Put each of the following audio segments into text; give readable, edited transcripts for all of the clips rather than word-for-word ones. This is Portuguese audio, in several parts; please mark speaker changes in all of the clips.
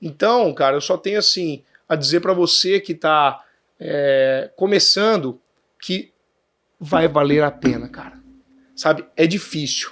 Speaker 1: Então, cara, eu só tenho assim a dizer para você que está começando que vai valer a pena, cara. Sabe? É difícil,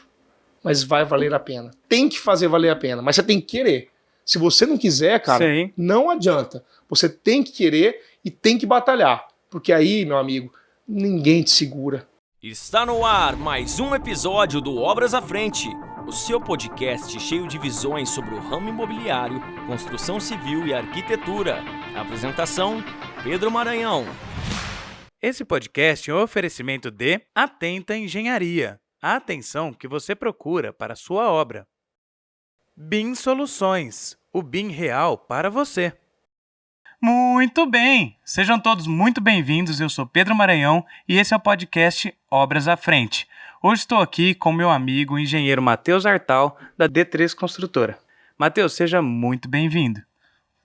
Speaker 1: mas vai valer a pena. Tem que fazer valer a pena, mas você tem que querer. Se você não quiser, cara,
Speaker 2: Sim.
Speaker 1: não adianta. Você tem que querer e tem que batalhar. Porque aí, meu amigo, ninguém te segura.
Speaker 3: Está no ar mais um episódio do Obras à Frente, o seu podcast cheio de visões sobre o ramo imobiliário, construção civil e arquitetura. Apresentação: Pedro Maranhão.
Speaker 2: Esse podcast é um oferecimento de Atenta Engenharia, a atenção que você procura para a sua obra. BIM Soluções, o BIM real para você. Muito bem! Sejam todos muito bem-vindos, eu sou Pedro Maranhão e esse é o podcast Obras à Frente. Hoje estou aqui com meu amigo, o engenheiro Matheus Artal, da D3 Construtora. Matheus, seja muito bem-vindo.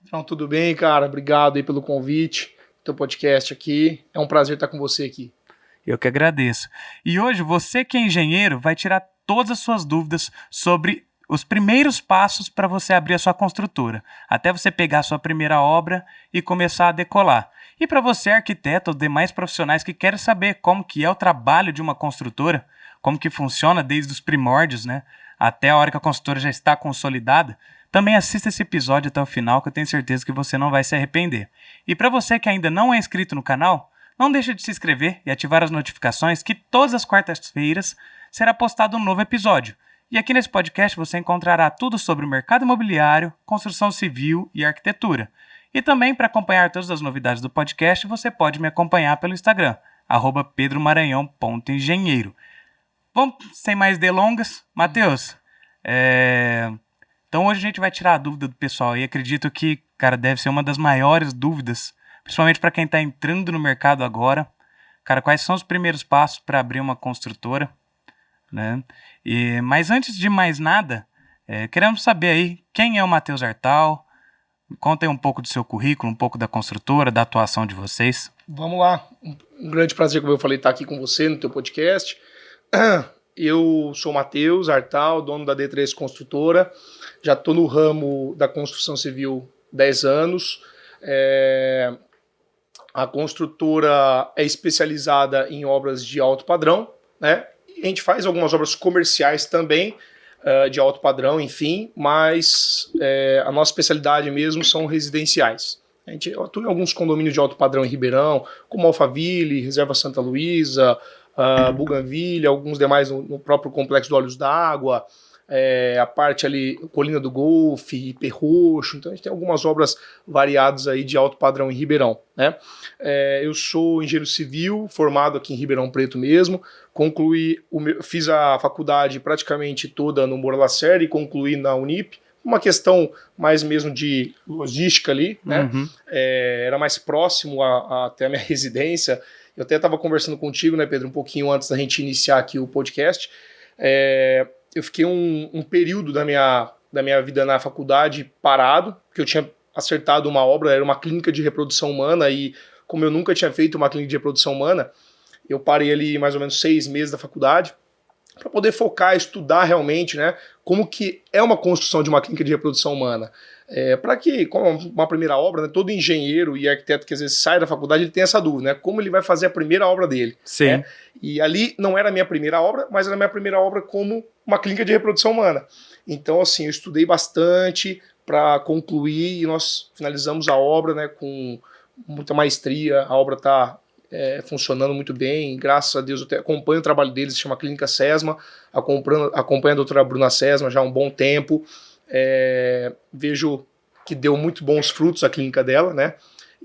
Speaker 1: Então, tudo bem, cara? Obrigado aí pelo convite, teu podcast aqui. É um prazer estar com você aqui.
Speaker 2: Eu que agradeço. E hoje, você que é engenheiro vai tirar todas as suas dúvidas sobre os primeiros passos para você abrir a sua construtora, até você pegar a sua primeira obra e começar a decolar. E para você, arquiteto ou demais profissionais que querem saber como que é o trabalho de uma construtora, como que funciona desde os primórdios, né, até a hora que a construtora já está consolidada, também assista esse episódio até o final, que eu tenho certeza que você não vai se arrepender. E para você que ainda não é inscrito no canal, não deixe de se inscrever e ativar as notificações que todas as quartas-feiras será postado um novo episódio. E aqui nesse podcast você encontrará tudo sobre o mercado imobiliário, construção civil e arquitetura. E também, para acompanhar todas as novidades do podcast, você pode me acompanhar pelo Instagram, @pedromaranhão.engenheiro. Vamos, sem mais delongas, Matheus, então hoje a gente vai tirar a dúvida do pessoal e acredito que, cara, deve ser uma das maiores dúvidas, principalmente para quem está entrando no mercado agora. Cara, quais são os primeiros passos para abrir uma construtora? Né? Mas antes de mais nada, queremos saber aí quem é o Matheus Artal. Conta aí um pouco do seu currículo, um pouco da construtora, da atuação de vocês.
Speaker 1: Vamos lá, um grande prazer, como eu falei, estar aqui com você no teu podcast. Eu sou o Matheus Artal, dono da D3 Construtora, já estou no ramo da construção civil 10 anos. A construtora é especializada em obras de alto padrão, né? A gente faz algumas obras comerciais também, de alto padrão, enfim, mas a nossa especialidade mesmo são residenciais. A gente atua em alguns condomínios de alto padrão em Ribeirão, como Alphaville, Reserva Santa Luísa, Bougainville, alguns demais no próprio Complexo do Olhos d'Água, a parte ali, Colina do Golfe, IP Roxo. Então a gente tem algumas obras variadas aí de alto padrão em Ribeirão, né? Eu sou engenheiro civil, formado aqui em Ribeirão Preto mesmo, fiz a faculdade praticamente toda no Moura Lacerda e concluí na Unip, uma questão mais mesmo de logística ali, né? Era mais próximo até a minha residência. Eu até estava conversando contigo, né, Pedro, um pouquinho antes da gente iniciar aqui o podcast. Eu fiquei um período da minha vida na faculdade parado, porque eu tinha acertado uma obra, era uma clínica de reprodução humana, e como eu nunca tinha feito uma clínica de reprodução humana, eu parei ali mais ou menos 6 meses da faculdade para poder focar, estudar realmente, né, como que é uma construção de uma clínica de reprodução humana. Para que, como uma primeira obra, né, todo engenheiro e arquiteto que às vezes sai da faculdade, ele tem essa dúvida, né, como ele vai fazer a primeira obra dele.
Speaker 2: Sim.
Speaker 1: Né? E ali não era a minha primeira obra, mas era a minha primeira obra como uma clínica de reprodução humana. Então, assim, eu estudei bastante para concluir e nós finalizamos a obra, né, com muita maestria. A obra está funcionando muito bem, graças a Deus. Eu acompanho o trabalho deles, se chama Clínica Sesma, acompanho a doutora Bruna Sesma já há um bom tempo. Vejo que deu muito bons frutos a clínica dela, né?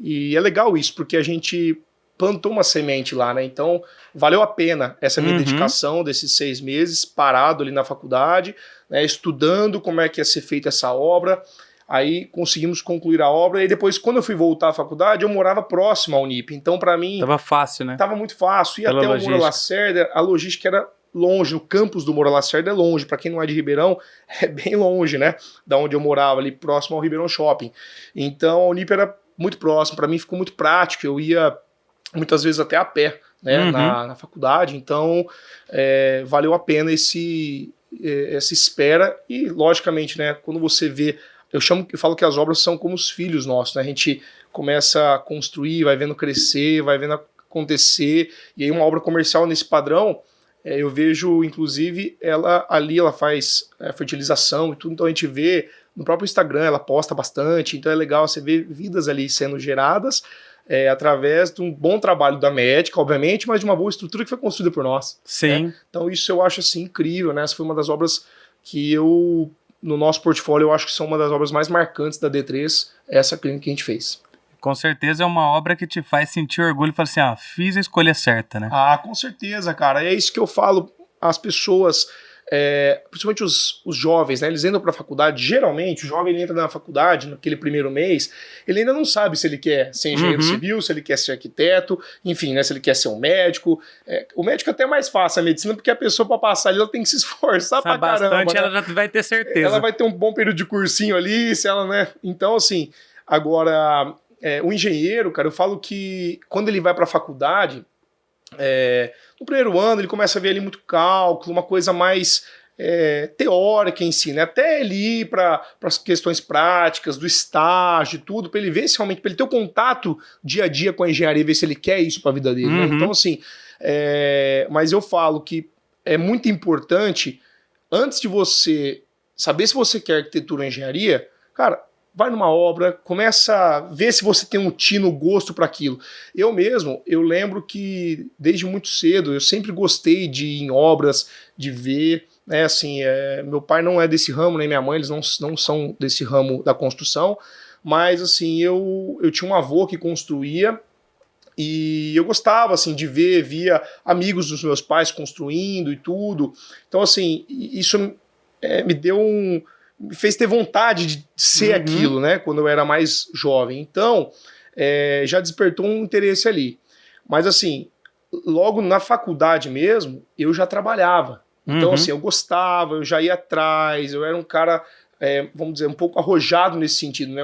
Speaker 1: E é legal isso, porque a gente plantou uma semente lá, né? Então, valeu a pena essa minha dedicação desses 6 meses parado ali na faculdade, né? Estudando como é que ia ser feita essa obra. Aí conseguimos concluir a obra e depois, quando eu fui voltar à faculdade, eu morava próximo à Unip. Então, para mim...
Speaker 2: Tava fácil, né?
Speaker 1: Tava muito fácil. Ir até o Moura Lacerda, a logística era longe. O campus do Moura Lacerda é longe. Para quem não é de Ribeirão, é bem longe, né? Da onde eu morava, ali próximo ao Ribeirão Shopping. Então, a Unip era muito próximo. Para mim, ficou muito prático. Eu ia muitas vezes até a pé, né? Na faculdade. Então, valeu a pena essa espera. E, logicamente, né? Quando você vê eu falo que as obras são como os filhos nossos, né? A gente começa a construir, vai vendo crescer, vai vendo acontecer, e aí uma obra comercial nesse padrão, eu vejo, inclusive, ela faz fertilização e tudo, então a gente vê no próprio Instagram, ela posta bastante, então é legal você ver vidas ali sendo geradas através de um bom trabalho da médica, obviamente, mas de uma boa estrutura que foi construída por nós.
Speaker 2: Sim.
Speaker 1: Né? Então isso eu acho assim incrível, né? Essa foi uma das obras que no nosso portfólio, eu acho que são uma das obras mais marcantes da D3, essa clínica que a gente fez.
Speaker 2: Com certeza é uma obra que te faz sentir orgulho e falar assim, fiz a escolha certa, né?
Speaker 1: Ah, com certeza, cara. É isso que eu falo. As pessoas, principalmente os jovens, né? Eles entram para a faculdade. Geralmente, o jovem ele entra na faculdade naquele primeiro mês, ele ainda não sabe se ele quer ser engenheiro civil, se ele quer ser arquiteto, enfim, né? Se ele quer ser um médico. O médico é até mais fácil a medicina, porque a pessoa para passar ali, ela tem que se esforçar pra caramba.
Speaker 2: Bastante,
Speaker 1: né?
Speaker 2: Ela já vai ter certeza.
Speaker 1: Ela vai ter um bom período de cursinho ali, se ela, né? Então, assim, agora... o engenheiro, cara, eu falo que quando ele vai para a faculdade, no primeiro ano ele começa a ver ali muito cálculo, uma coisa mais teórica em si, né? Até ele ir para as questões práticas, do estágio e tudo, para ele ver se realmente, para ele ter o contato dia a dia com a engenharia, ver se ele quer isso para a vida dele. Né? Então, assim, mas eu falo que é muito importante, antes de você saber se você quer arquitetura ou engenharia, cara, vai numa obra, começa a ver se você tem um tino, gosto para aquilo. Eu lembro que desde muito cedo eu sempre gostei de ir em obras, de ver, né, assim, meu pai não é desse ramo, nem minha mãe, eles não são desse ramo da construção, mas assim, eu tinha um avô que construía e eu gostava assim de ver, via amigos dos meus pais construindo e tudo. Então assim, isso me deu me fez ter vontade de ser aquilo, né, quando eu era mais jovem. Então, já despertou um interesse ali. Mas, assim, logo na faculdade mesmo, eu já trabalhava. Então, assim, eu gostava, eu já ia atrás, eu era um cara, vamos dizer, um pouco arrojado nesse sentido, né?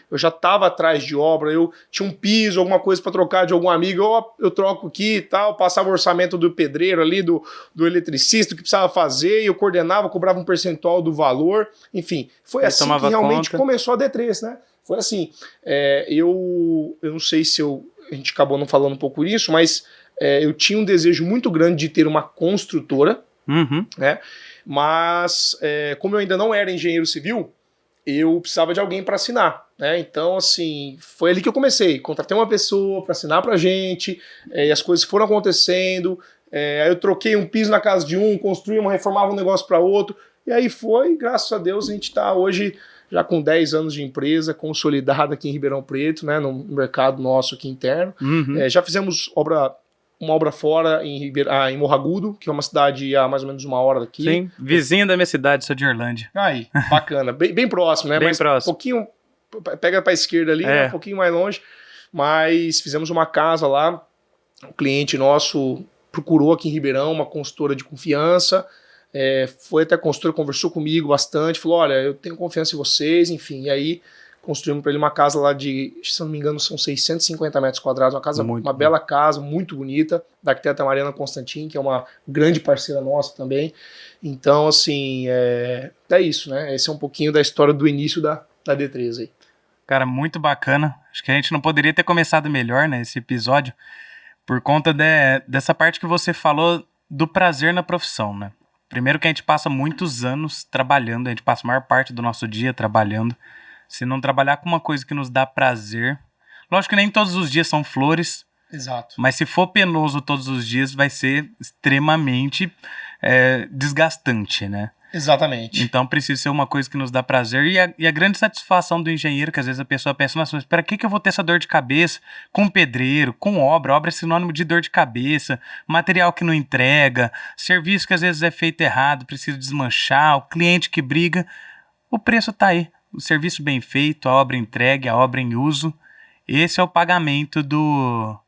Speaker 1: Eu já estava atrás de obra, eu tinha um piso, alguma coisa para trocar de algum amigo, eu troco aqui e tal, passava o orçamento do pedreiro ali, do eletricista, que precisava fazer, e eu coordenava, cobrava um percentual do valor, enfim. Foi assim que realmente começou a D3, né? Foi assim, eu não sei se a gente acabou não falando um pouco isso, mas eu tinha um desejo muito grande de ter uma construtora, né? Mas, como eu ainda não era engenheiro civil, eu precisava de alguém para assinar, né? Então, assim, foi ali que eu comecei. Contratei uma pessoa para assinar pra gente, e as coisas foram acontecendo. Aí eu troquei um piso na casa de um, construí reformava um negócio para outro, e aí foi, graças a Deus, a gente está hoje já com 10 anos de empresa, consolidada aqui em Ribeirão Preto, né, no mercado nosso aqui interno. Já fizemos uma obra fora em Morro Agudo, que é uma cidade a mais ou menos 1 hora daqui.
Speaker 2: Sim, vizinho da minha cidade, sou de Orlândia.
Speaker 1: Aí, bacana. Bem próximo, né?
Speaker 2: Bem próximo.
Speaker 1: Um pouquinho, pega pra esquerda ali, né? Um pouquinho mais longe. Mas fizemos uma casa lá, um cliente nosso procurou aqui em Ribeirão, uma consultora de confiança, foi até a consultora, conversou comigo bastante, falou, olha, eu tenho confiança em vocês, enfim, e aí construímos para ele uma casa lá de, se não me engano, são 650 metros quadrados, uma bela casa, muito bonita, da arquiteta Mariana Constantin, que é uma grande parceira nossa também. Então, assim, é isso, né? Esse é um pouquinho da história do início da D3 aí.
Speaker 2: Cara, muito bacana. Acho que a gente não poderia ter começado melhor, né, esse episódio, por conta dessa parte que você falou do prazer na profissão, né? Primeiro que a gente passa muitos anos trabalhando, a gente passa a maior parte do nosso dia trabalhando. Se não trabalhar com uma coisa que nos dá prazer... Lógico que nem todos os dias são flores.
Speaker 1: Exato.
Speaker 2: Mas se for penoso todos os dias, vai ser extremamente desgastante, né?
Speaker 1: Exatamente.
Speaker 2: Então precisa ser uma coisa que nos dá prazer. E a grande satisfação do engenheiro, que às vezes a pessoa pensa, nossa, mas para que eu vou ter essa dor de cabeça com pedreiro, com obra? Obra é sinônimo de dor de cabeça, material que não entrega, serviço que às vezes é feito errado, precisa desmanchar, o cliente que briga. O preço tá aí. O serviço bem feito, a obra entregue, a obra em uso. Esse é o pagamento do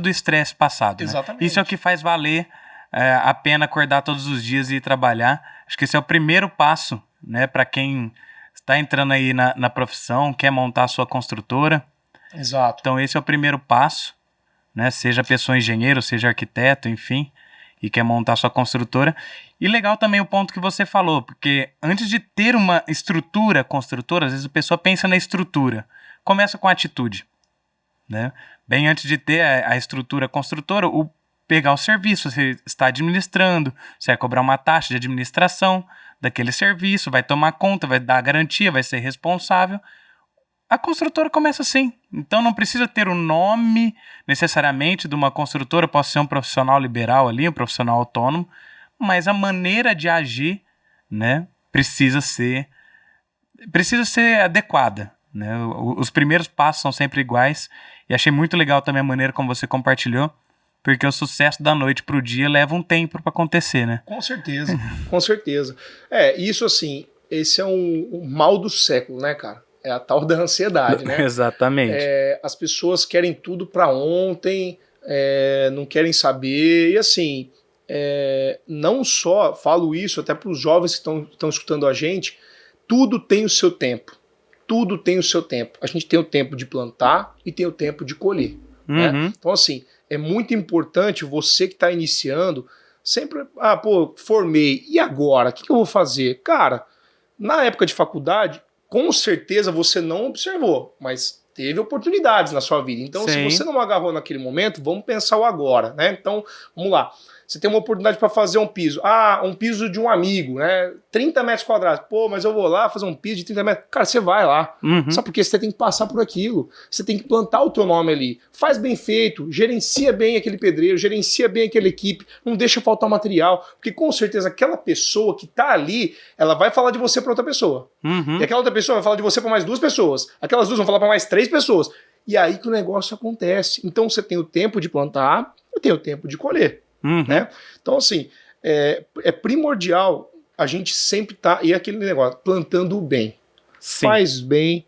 Speaker 2: estresse passado.
Speaker 1: Exatamente.
Speaker 2: Né? Isso é o que faz valer a pena acordar todos os dias e ir trabalhar. Acho que esse é o primeiro passo, né, para quem está entrando aí na profissão, quer montar a sua construtora.
Speaker 1: Exato.
Speaker 2: Então esse é o primeiro passo, né, seja a pessoa engenheiro, seja arquiteto, enfim. e quer montar sua construtora. E legal também o ponto que você falou, porque antes de ter uma estrutura construtora, às vezes a pessoa pensa na estrutura. Começa com a atitude, né? Bem antes de ter a estrutura construtora, pegar o serviço, você está administrando, você vai cobrar uma taxa de administração daquele serviço, vai tomar conta, vai dar garantia, vai ser responsável. A construtora começa assim, então não precisa ter o nome necessariamente de uma construtora, pode ser um profissional liberal ali, um profissional autônomo, mas a maneira de agir, né, precisa ser adequada, né? Os primeiros passos são sempre iguais, e achei muito legal também a maneira como você compartilhou, porque o sucesso da noite para o dia leva um tempo para acontecer, né?
Speaker 1: Com certeza, com certeza. Isso assim, esse é um mal do século, né, cara? É a tal da ansiedade, né?
Speaker 2: Exatamente.
Speaker 1: As pessoas querem tudo para ontem, não querem saber, e assim, não só falo isso até para os jovens que estão escutando a gente, tudo tem o seu tempo. Tudo tem o seu tempo. A gente tem o tempo de plantar e tem o tempo de colher. Né? Então, assim, é muito importante você que está iniciando, sempre, formei, e agora? O que eu vou fazer? Cara, na época de faculdade, com certeza você não observou, mas teve oportunidades na sua vida. Então,
Speaker 2: Sim.
Speaker 1: se você não agarrou naquele momento, vamos pensar o agora, né? Então, vamos lá. Você tem uma oportunidade para fazer um piso. Um piso de um amigo, né? 30 metros quadrados. Pô, mas eu vou lá fazer um piso de 30 metros. Cara, você vai lá. Só porque você tem que passar por aquilo. Você tem que plantar o teu nome ali. Faz bem feito, gerencia bem aquele pedreiro, gerencia bem aquela equipe, não deixa faltar material. Porque com certeza aquela pessoa que tá ali, ela vai falar de você para outra pessoa. E aquela outra pessoa vai falar de você para mais 2 pessoas. Aquelas 2 vão falar para mais 3 pessoas. E aí que o negócio acontece. Então você tem o tempo de plantar e tem o tempo de colher. Né? Então, assim, é primordial a gente sempre tá, e aquele negócio, plantando o bem.
Speaker 2: Sim.
Speaker 1: Faz bem.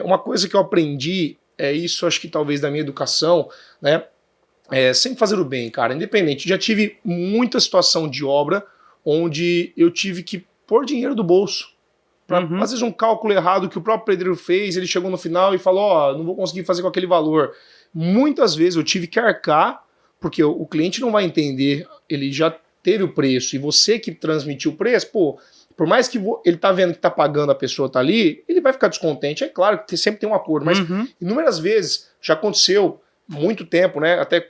Speaker 1: Uma coisa que eu aprendi, isso acho que talvez da minha educação, né? Sempre fazer o bem, cara, independente. Já tive muita situação de obra onde eu tive que pôr dinheiro do bolso. Às vezes um cálculo errado que o próprio pedreiro fez, ele chegou no final e falou, não vou conseguir fazer com aquele valor. Muitas vezes eu tive que arcar, porque o cliente não vai entender, ele já teve o preço, e você que transmitiu o preço, por mais que ele tá vendo que tá pagando, a pessoa tá ali, ele vai ficar descontente, é claro que sempre tem um acordo, mas inúmeras vezes já aconteceu, muito tempo, né, até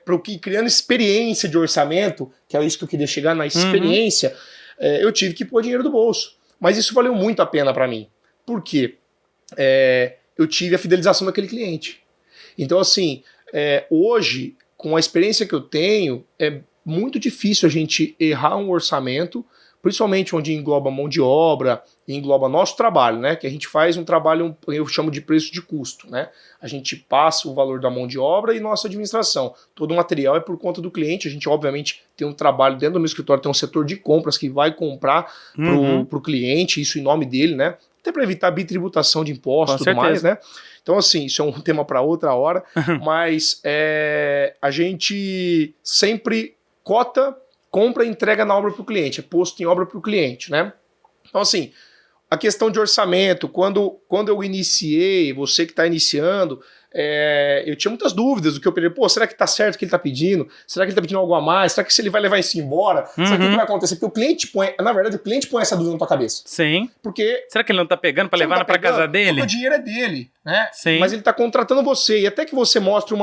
Speaker 1: criando experiência de orçamento, que é isso que eu queria chegar, na experiência, eu tive que pôr dinheiro do bolso, mas isso valeu muito a pena para mim, por quê? Eu tive a fidelização daquele cliente, então assim, hoje, com a experiência que eu tenho, é muito difícil a gente errar um orçamento, principalmente onde engloba mão de obra, engloba nosso trabalho, né? Que a gente faz um trabalho, eu chamo de preço de custo, né? A gente passa o valor da mão de obra e nossa administração. Todo o material é por conta do cliente, a gente obviamente tem um trabalho dentro do meu escritório, tem um setor de compras que vai comprar pro cliente, isso em nome dele, né? Até para evitar bitributação de impostos e tudo mais, né? Então, assim, isso é um tema para outra hora, mas a gente sempre cota, compra e entrega na obra para o cliente, é posto em obra para o cliente, né? Então, assim, a questão de orçamento, quando eu iniciei, você que está iniciando, eu tinha muitas dúvidas do que eu pedi. Será que tá certo o que ele tá pedindo? Será que ele tá pedindo algo a mais? Será que se ele vai levar isso embora? Será que o que vai acontecer? Porque o cliente põe, na verdade, o cliente põe essa dúvida na tua cabeça.
Speaker 2: Sim.
Speaker 1: Porque
Speaker 2: será que ele não tá pegando para levar para casa dele?
Speaker 1: Porque o dinheiro é dele, né?
Speaker 2: Sim.
Speaker 1: Mas ele tá contratando você. E até que você mostre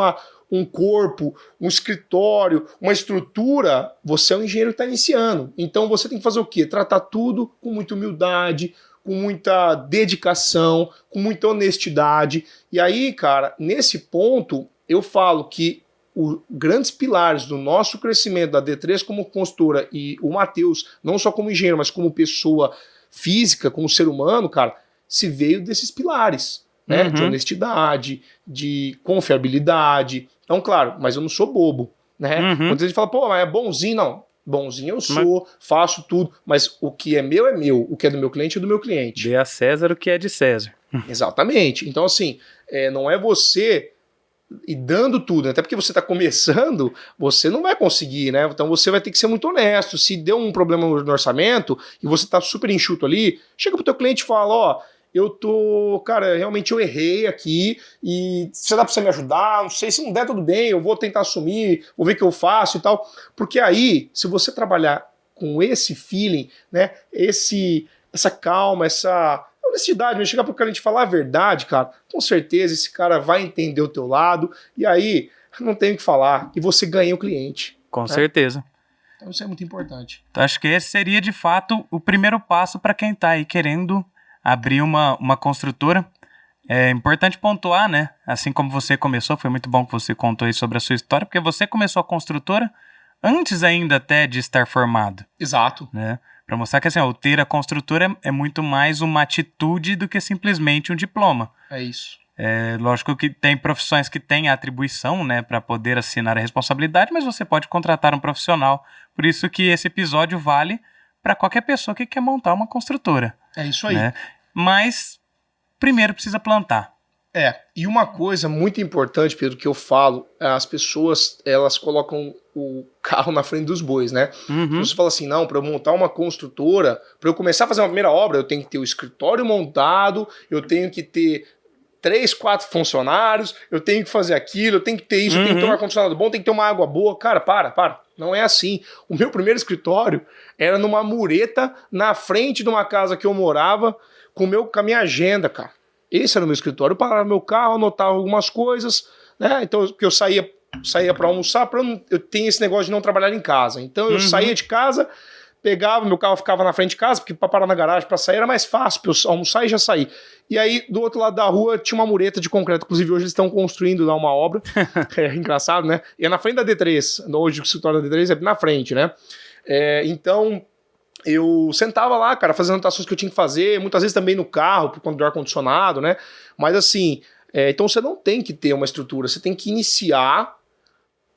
Speaker 1: um corpo, um escritório, uma estrutura, você é um engenheiro que está iniciando. Então você tem que fazer o quê? Tratar tudo com muita humildade, com muita dedicação, com muita honestidade. E aí, cara, nesse ponto, eu falo que os grandes pilares do nosso crescimento da D3 como consultora e o Matheus, não só como engenheiro, mas como pessoa física, como ser humano, cara, se veio desses pilares, né? De honestidade, de confiabilidade. Então, claro, mas eu não sou bobo, né? Quando a gente fala, mas é bonzinho, não. Bonzinho eu sou, faço tudo, mas o que é meu, o que é do meu cliente é do meu cliente.
Speaker 2: Dê a César o que é de César.
Speaker 1: Exatamente. Então, assim, não é você e dando tudo, até porque você está começando, você não vai conseguir, né? Então você vai ter que ser muito honesto. Se deu um problema no orçamento e você está super enxuto ali, chega pro teu cliente e fala, cara, realmente eu errei aqui e se dá pra você me ajudar, não sei, se não der tudo bem, eu vou tentar assumir, vou ver o que eu faço e tal. Porque aí, se você trabalhar com esse feeling, né, essa calma, essa honestidade, mas chegar pro cliente e falar a verdade, cara, com certeza esse cara vai entender o teu lado e aí não tem o que falar e você ganha o cliente.
Speaker 2: Com certeza.
Speaker 1: Então isso é muito importante.
Speaker 2: Então acho que esse seria de fato o primeiro passo para quem está aí querendo abrir uma construtora. É importante pontuar, né? Assim como você começou, foi muito bom que você contou aí sobre a sua história, porque você começou a construtora antes ainda até de estar formado.
Speaker 1: Exato.
Speaker 2: Né? Para mostrar que assim, o ter a construtora é muito mais uma atitude do que simplesmente um diploma.
Speaker 1: É isso.
Speaker 2: É lógico que tem profissões que têm a atribuição, né, para poder assinar a responsabilidade, mas você pode contratar um profissional. Por isso que esse episódio vale para qualquer pessoa que quer montar uma construtora.
Speaker 1: É isso aí.
Speaker 2: Né? Mas primeiro precisa plantar.
Speaker 1: E uma coisa muito importante, Pedro, que eu falo, as pessoas, elas colocam o carro na frente dos bois, né?
Speaker 2: Uhum.
Speaker 1: Você fala assim, não, para eu montar uma construtora, para eu começar a fazer uma primeira obra, eu tenho que ter o escritório montado, eu tenho que ter 3, 4 funcionários, eu tenho que fazer aquilo, eu tenho que ter isso, eu tenho que ter um ar-condicionado bom, tem que ter uma água boa. Cara, para. Não é assim. O meu primeiro escritório era numa mureta na frente de uma casa que eu morava com a minha agenda, cara. Esse era o meu escritório. Eu parava meu carro, anotava algumas coisas, né? Então, porque eu saía para almoçar, eu tenho esse negócio de não trabalhar em casa. Então, eu saía de casa, pegava, meu carro ficava na frente de casa, porque para parar na garagem, para sair, era mais fácil, para eu almoçar e já sair. E aí, do outro lado da rua, tinha uma mureta de concreto. Inclusive, hoje eles estão construindo lá uma obra. É engraçado, né? E é na frente da D3. Hoje o escritório da D3 é na frente, né? Então, eu sentava lá, cara, fazendo anotações que eu tinha que fazer, muitas vezes também no carro, por conta do ar-condicionado, né? Mas assim, então você não tem que ter uma estrutura, você tem que iniciar,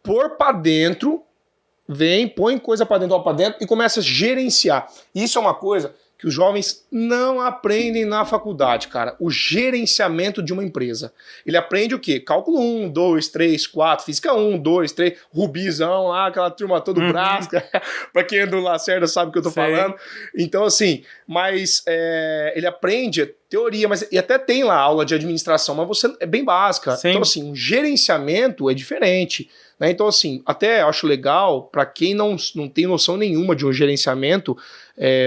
Speaker 1: pôr pra dentro, põe coisa pra dentro e começa a gerenciar. Isso é uma coisa que os jovens não aprendem na faculdade, cara. O gerenciamento de uma empresa. Ele aprende o quê? Cálculo 1, 2, 3, 4, física 1, 2, 3, Rubizão lá, aquela turma toda braço. Pra quem é do Lacerda sabe o que eu tô falando. Então, assim, mas ele aprende teoria, e até tem lá aula de administração, mas é bem básica.
Speaker 2: Sim.
Speaker 1: Então, assim, o gerenciamento é diferente. Né? Então, assim, até acho legal, para quem não tem noção nenhuma de um gerenciamento,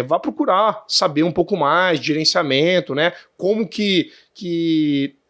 Speaker 1: vá procurar saber um pouco mais de gerenciamento, né? Como que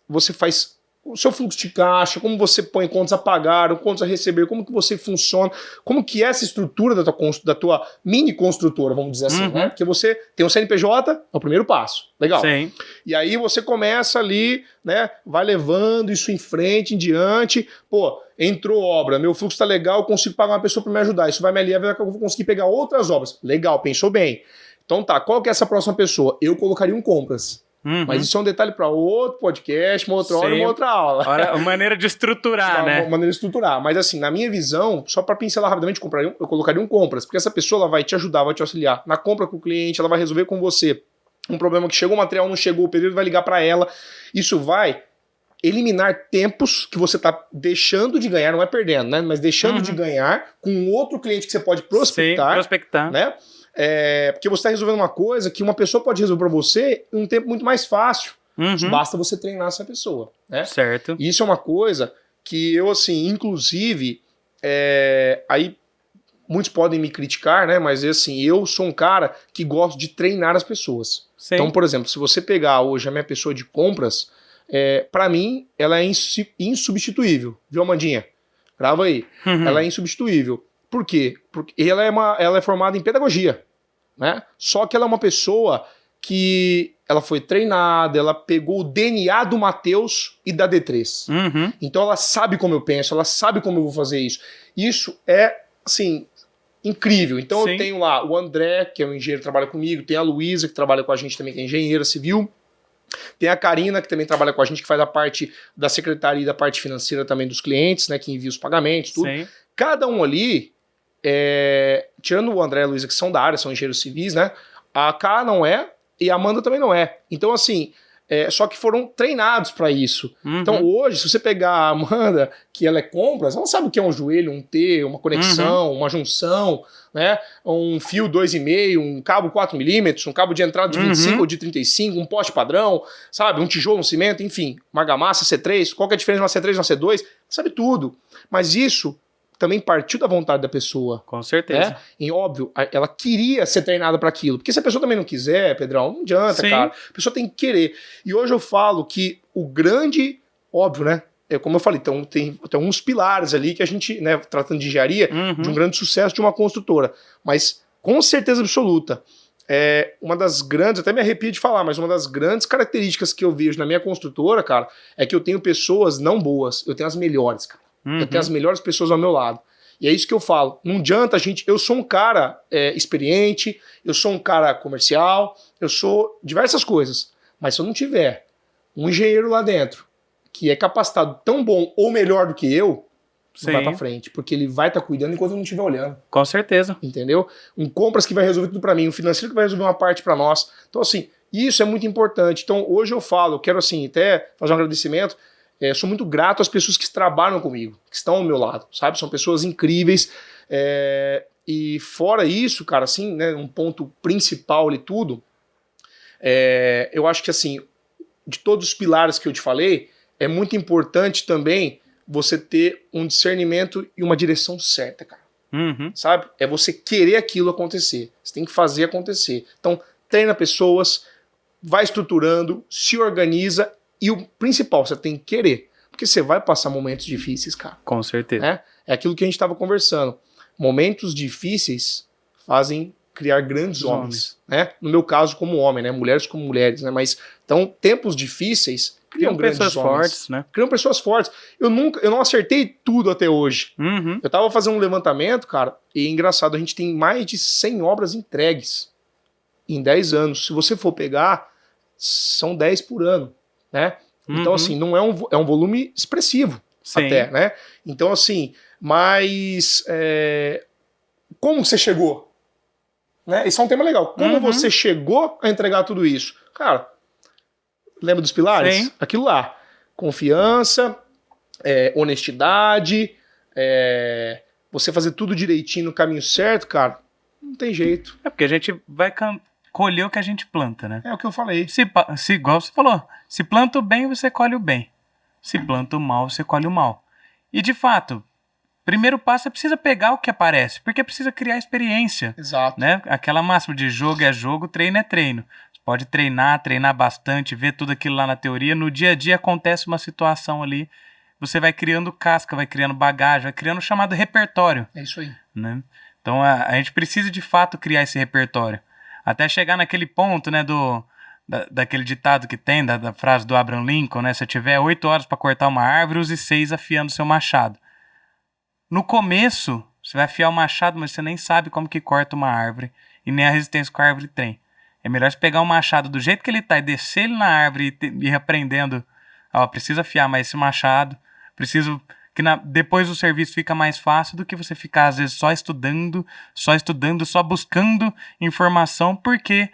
Speaker 1: você faz o seu fluxo de caixa, como você põe contas a pagar, contas a receber, como que você funciona, como que é essa estrutura da tua mini construtora, vamos dizer assim, né? Porque você tem um CNPJ, é o primeiro passo. Legal.
Speaker 2: Sim.
Speaker 1: E aí você começa ali, né? Vai levando isso em frente, em diante. Pô, entrou obra, meu fluxo tá legal, eu consigo pagar uma pessoa para me ajudar. Isso vai me aliviar, eu vou conseguir pegar outras obras. Legal, pensou bem. Então tá, qual que é essa próxima pessoa? Eu colocaria um compras. Mas isso é um detalhe para outro podcast, uma outra hora, uma outra aula.
Speaker 2: Uma maneira de estruturar, né?
Speaker 1: Uma maneira de estruturar. Mas assim, na minha visão, só para pincelar rapidamente, eu colocaria um compras, porque essa pessoa ela vai te ajudar, vai te auxiliar na compra com o cliente, ela vai resolver com você um problema que chegou o material, não chegou, o pedido vai ligar para ela. Isso vai eliminar tempos que você está deixando de ganhar, não é perdendo, né? Mas deixando de ganhar com outro cliente que você pode prospectar.
Speaker 2: Sim, prospectar.
Speaker 1: Né? Porque você está resolvendo uma coisa que uma pessoa pode resolver para você em um tempo muito mais fácil. Basta você treinar essa pessoa. Né?
Speaker 2: Certo.
Speaker 1: E isso é uma coisa que eu, assim, inclusive, aí muitos podem me criticar, né? Mas assim, eu sou um cara que gosto de treinar as pessoas.
Speaker 2: Sim.
Speaker 1: Então, por exemplo, se você pegar hoje a minha pessoa de compras, para mim, ela é insubstituível. Viu, Amandinha? Grava aí. Ela é insubstituível. Por quê? Porque ela é formada em pedagogia, né? Só que ela é uma pessoa que ela foi treinada, ela pegou o DNA do Matheus e da D3. Então ela sabe como eu penso, ela sabe como eu vou fazer isso. Isso é, assim, incrível. Então eu tenho lá o André, que é um engenheiro que trabalha comigo, tem a Luísa, que trabalha com a gente também, que é engenheira civil. Tem a Karina, que também trabalha com a gente, que faz a parte da secretaria e da parte financeira também dos clientes, né? Que envia os pagamentos, tudo.
Speaker 2: Sim.
Speaker 1: Cada um ali, tirando o André e a Luísa, que são da área, são engenheiros civis, né? A Ká não é, e a Amanda também não é. Então, assim, só que foram treinados para isso. Então hoje, se você pegar a Amanda, que ela é compras, ela sabe o que é um joelho, um T, uma conexão, uma junção, né? Um fio 2,5, um cabo 4mm, um cabo de entrada de 25 ou de 35, um poste padrão, sabe? Um tijolo, um cimento, enfim, uma argamassa, C3, qual que é a diferença de uma C3 e uma C2? Sabe tudo. Mas isso também partiu da vontade da pessoa.
Speaker 2: Com certeza.
Speaker 1: Né? E óbvio, ela queria ser treinada para aquilo. Porque se a pessoa também não quiser, Pedrão, não adianta, cara. A pessoa tem que querer. E hoje eu falo que o grande, óbvio, né? Como eu falei, então, tem uns pilares ali que a gente, né, tratando de engenharia, de um grande sucesso de uma construtora. Mas, com certeza absoluta, uma das grandes, até me arrepio de falar, mas uma das grandes características que eu vejo na minha construtora, cara, é que eu tenho pessoas não boas, eu tenho as melhores, cara. Eu tenho as melhores pessoas ao meu lado. E é isso que eu falo. Não adianta a gente... Eu sou um cara experiente, eu sou um cara comercial, eu sou diversas coisas. Mas se eu não tiver um engenheiro lá dentro que é capacitado tão bom ou melhor do que eu, não vai pra frente. Porque ele vai estar cuidando enquanto eu não estiver olhando.
Speaker 2: Com certeza.
Speaker 1: Entendeu? Um compras que vai resolver tudo pra mim, um financeiro que vai resolver uma parte pra nós. Então, assim, isso é muito importante. Então, hoje eu falo, eu quero, assim, até fazer um agradecimento. Sou muito grato às pessoas que trabalham comigo, que estão ao meu lado, sabe? São pessoas incríveis. E fora isso, cara, assim, né, um ponto principal de tudo, eu acho que, assim, de todos os pilares que eu te falei, é muito importante também você ter um discernimento e uma direção certa, cara. Sabe? É você querer aquilo acontecer. Você tem que fazer acontecer. Então, treina pessoas, vai estruturando, se organiza. E o principal, você tem que querer. Porque você vai passar momentos difíceis, cara.
Speaker 2: Com certeza.
Speaker 1: Né? É aquilo que a gente estava conversando. Momentos difíceis fazem criar grandes homens. Né? No meu caso, como homem, né? Mulheres como mulheres. Né? Mas, então, tempos difíceis criam grandes
Speaker 2: pessoas
Speaker 1: homens.
Speaker 2: Fortes, né?
Speaker 1: Criam pessoas fortes. Eu não acertei tudo até hoje. Eu tava fazendo um levantamento, cara, e é engraçado, a gente tem mais de 100 obras entregues em 10 anos. Se você for pegar, são 10 por ano. Né? Então, assim, não é um volume expressivo. Sim. Até, né? Então, assim, mas como você chegou? Né? Esse é um tema legal. Como você chegou a entregar tudo isso? Cara, lembra dos pilares?
Speaker 2: Sim.
Speaker 1: Aquilo lá. Confiança, honestidade, você fazer tudo direitinho no caminho certo, cara, não tem jeito.
Speaker 2: É porque a gente vai colher o que a gente planta, né?
Speaker 1: É o que eu falei.
Speaker 2: Se igual você falou, se planta o bem, você colhe o bem. Se planta o mal, você colhe o mal. E de fato, primeiro passo é precisa pegar o que aparece, porque precisa criar experiência.
Speaker 1: Exato.
Speaker 2: Né? Aquela máxima de jogo é jogo, treino é treino. Você pode treinar bastante, ver tudo aquilo lá na teoria. No dia a dia acontece uma situação ali, você vai criando casca, vai criando bagagem, vai criando o chamado repertório.
Speaker 1: É isso aí.
Speaker 2: Né? Então a gente precisa de fato criar esse repertório. Até chegar naquele ponto, né, daquele ditado que tem, da frase do Abraham Lincoln, né, se eu tiver 8 horas para cortar uma árvore, use 6 afiando seu machado. No começo, você vai afiar o machado, mas você nem sabe como que corta uma árvore e nem a resistência que a árvore tem. É melhor você pegar o machado do jeito que ele tá e descer ele na árvore e ir aprendendo, preciso afiar mais esse machado, preciso... que depois o serviço fica mais fácil do que você ficar, às vezes, só estudando, só buscando informação, porque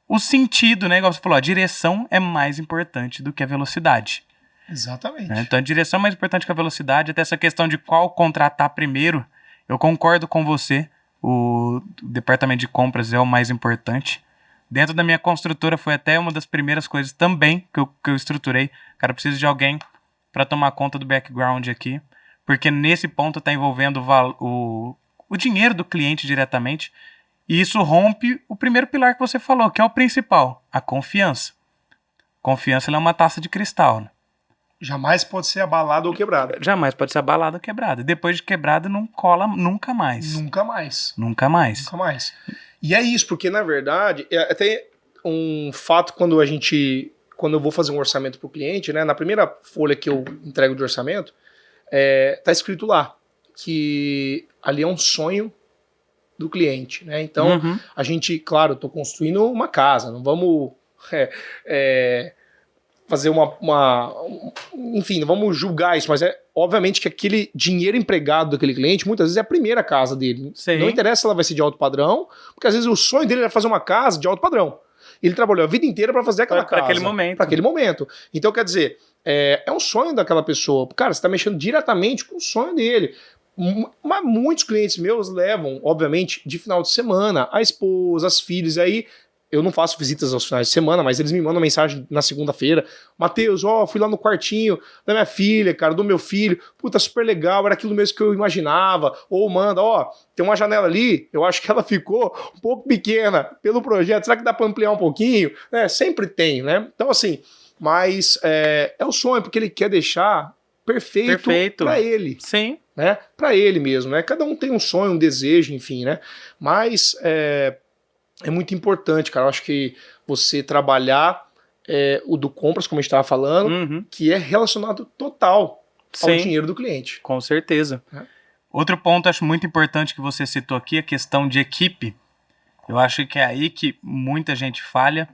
Speaker 2: o sentido, né, igual você falou, a direção é mais importante do que a velocidade.
Speaker 1: Exatamente.
Speaker 2: Né? Então, a direção é mais importante que a velocidade, até essa questão de qual contratar primeiro, eu concordo com você, o departamento de compras é o mais importante. Dentro da minha construtora, foi até uma das primeiras coisas também que eu estruturei. Cara, eu preciso de alguém para tomar conta do background aqui, porque nesse ponto está envolvendo o dinheiro do cliente diretamente, e isso rompe o primeiro pilar que você falou, que é o principal, a confiança. Confiança, ela é uma taça de cristal. Né?
Speaker 1: Jamais pode ser abalada ou quebrada.
Speaker 2: Jamais pode ser abalada ou quebrada. Depois de quebrada, não cola nunca mais.
Speaker 1: Nunca mais.
Speaker 2: Nunca mais.
Speaker 1: Nunca mais. E é isso, porque na verdade, até um fato quando eu vou fazer um orçamento para o cliente, né, na primeira folha que eu entrego de orçamento, tá escrito lá que ali é um sonho do cliente, né? Então, a gente, claro, estou construindo uma casa, não vamos fazer enfim, não vamos julgar isso, mas obviamente que aquele dinheiro empregado daquele cliente, muitas vezes é a primeira casa dele.
Speaker 2: Sim.
Speaker 1: Não interessa se ela vai ser de alto padrão, porque às vezes o sonho dele era fazer uma casa de alto padrão. Ele trabalhou a vida inteira para fazer aquela casa.
Speaker 2: Para aquele momento.
Speaker 1: Para aquele momento. Então, quer dizer, é um sonho daquela pessoa. Cara, você está mexendo diretamente com o sonho dele. Mas muitos clientes meus levam, obviamente, de final de semana, a esposa, as filhas, aí eu não faço visitas aos finais de semana, mas eles me mandam mensagem na segunda-feira: Matheus, fui lá no quartinho da minha filha, cara, do meu filho, puta, super legal, era aquilo mesmo que eu imaginava. Ou manda, tem uma janela ali, eu acho que ela ficou um pouco pequena pelo projeto, será que dá para ampliar um pouquinho? Sempre tem, né? Então, assim, mas é o sonho, porque ele quer deixar perfeito para ele.
Speaker 2: Sim.
Speaker 1: Né? Para ele mesmo, né? Cada um tem um sonho, um desejo, enfim, né? Mas é muito importante, cara. Eu acho que você trabalhar o do compras, como a gente estava falando, que é relacionado total ao dinheiro do cliente.
Speaker 2: Com certeza. Outro ponto acho muito importante que você citou aqui, a questão de equipe. Eu acho que é aí que muita gente falha,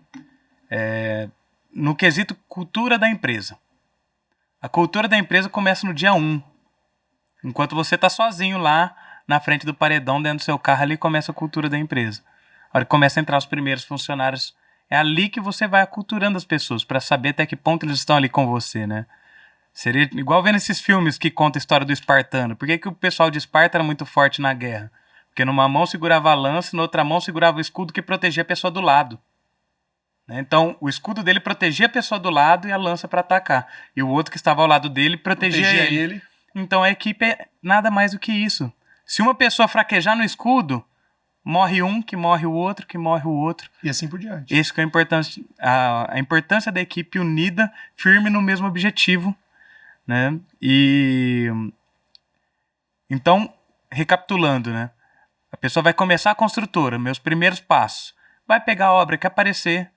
Speaker 2: no quesito cultura da empresa. A cultura da empresa começa no dia 1. Enquanto você está sozinho lá na frente do paredão, dentro do seu carro, ali começa a cultura da empresa. A hora que começa a entrar os primeiros funcionários, é ali que você vai aculturando as pessoas, para saber até que ponto eles estão ali com você, né? Seria igual vendo esses filmes que contam a história do espartano. Por que o pessoal de Esparta era muito forte na guerra? Porque numa mão segurava a lança, na outra mão segurava o escudo que protegia a pessoa do lado. Então, o escudo dele protegia a pessoa do lado e a lança para atacar. E o outro que estava ao lado dele protegia ele. Então, a equipe é nada mais do que isso. Se uma pessoa fraquejar no escudo, morre um, que morre o outro, que morre o outro.
Speaker 1: E assim por diante.
Speaker 2: Isso que é a importância da equipe unida, firme no mesmo objetivo, né? E então, recapitulando, né? A pessoa vai começar a construtora, meus primeiros passos. Vai pegar a obra que aparecer.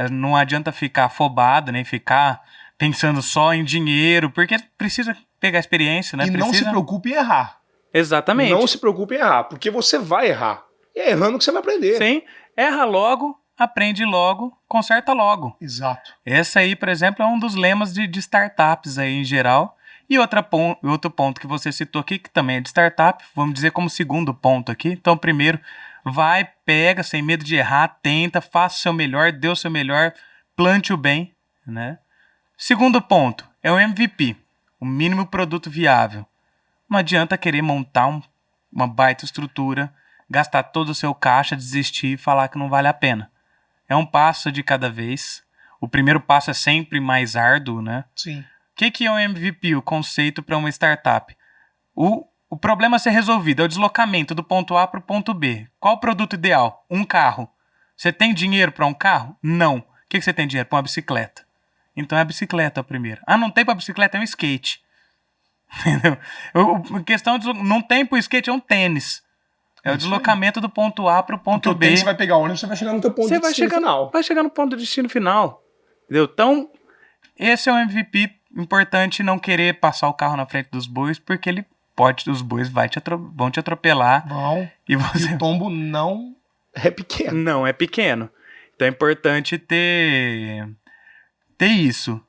Speaker 2: Não adianta ficar afobado, nem ficar pensando só em dinheiro, porque precisa pegar experiência, né?
Speaker 1: E não se preocupe em errar.
Speaker 2: Exatamente.
Speaker 1: Não se preocupe em errar, porque você vai errar. E é errando que você vai aprender.
Speaker 2: Sim, erra logo, aprende logo, conserta logo.
Speaker 1: Exato.
Speaker 2: Esse aí, por exemplo, é um dos lemas de startups aí em geral. E outro ponto que você citou aqui, que também é de startup, vamos dizer como segundo ponto aqui. Então, primeiro, vai, pega, sem medo de errar, tenta, faça o seu melhor, dê o seu melhor, plante o bem, né? Segundo ponto, é o MVP, o mínimo produto viável. Não adianta querer montar uma baita estrutura, gastar todo o seu caixa, desistir e falar que não vale a pena. É um passo de cada vez. O primeiro passo é sempre mais árduo, né?
Speaker 1: Sim.
Speaker 2: O que é o MVP, o conceito para uma startup? O problema a ser resolvido é o deslocamento do ponto A para o ponto B. Qual o produto ideal? Um carro. Você tem dinheiro para um carro? Não. O que você tem dinheiro? Para uma bicicleta. Então é a bicicleta o primeiro. Não tem para bicicleta, é um skate. Entendeu? A questão de não tem para o skate, é um tênis. É o deslocamento do ponto A para o ponto
Speaker 1: Porque
Speaker 2: B.
Speaker 1: o tênis você vai pegar o ônibus, você vai chegar no teu ponto de destino final.
Speaker 2: Vai chegar no ponto de destino final. Entendeu? Então, esse é um MVP importante, não querer passar o carro na frente dos bois, porque os bois vão te atropelar. E o
Speaker 1: tombo não é pequeno.
Speaker 2: Não é pequeno. Então é importante ter isso.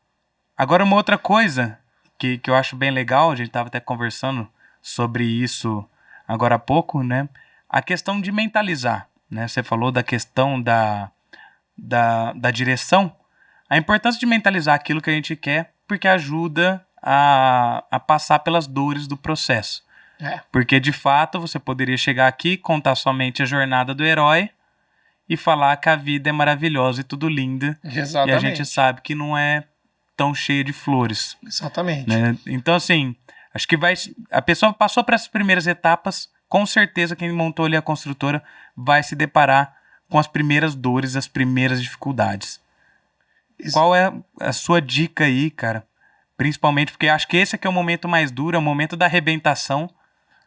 Speaker 2: Agora, uma outra coisa que eu acho bem legal, a gente estava até conversando sobre isso agora há pouco, né? A questão de mentalizar, né? Você falou da questão da direção. A importância de mentalizar aquilo que a gente quer, porque ajuda a passar pelas dores do processo. Porque, de fato, você poderia chegar aqui, contar somente a jornada do herói e falar que a vida é maravilhosa e tudo linda.
Speaker 1: Exatamente.
Speaker 2: E a gente sabe que não é tão cheia de flores.
Speaker 1: Exatamente.
Speaker 2: Né? Então, assim, acho que a pessoa passou por essas primeiras etapas, com certeza quem montou ali a construtora vai se deparar com as primeiras dores, as primeiras dificuldades. Qual é a sua dica aí, cara? Principalmente porque acho que esse aqui é o momento mais duro, é o momento da arrebentação.